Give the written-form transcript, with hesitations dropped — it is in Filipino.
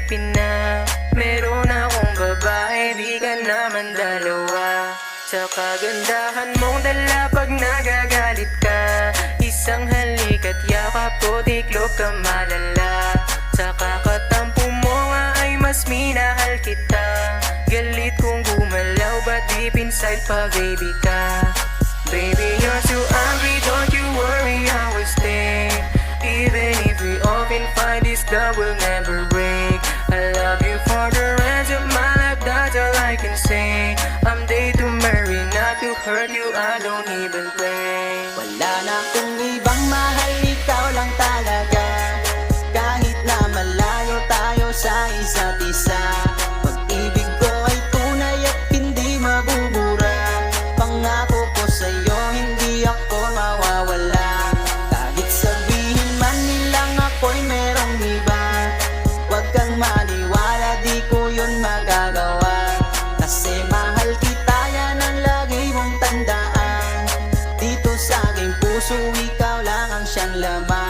isipin na meron akong babae, di ka naman dalawa. Sa kagandahan mong dala pag nagagalit ka, isang halik at yakap ko tiklop ka malala. Sa kakatampo mo nga ay mas minahal kita, galit kong gumalaw but deep inside pa baby ka. Baby you're so angry, don't you worry I will stay. Even if we often fight, this love will never break. I love you for the rest of my life, that's all I can say. I'm ready to marry, not to hurt you, I don't even pray. Wala na kung ibang mahal, ikaw lang talaga. Kahit na malayo tayo sa isa't isa, pag-ibig ko ay tunay at hindi mabubura. Pangako ko sa'yo, hindi ako mawawala. Kahit sabihin man nilang ako'y merong iba, huwag kang maniwala, di ko yun magagawa. Kasi mahal kita, yan ang lagi mong tandaan. Dito sa aking puso, ikaw lang ang siyang laman.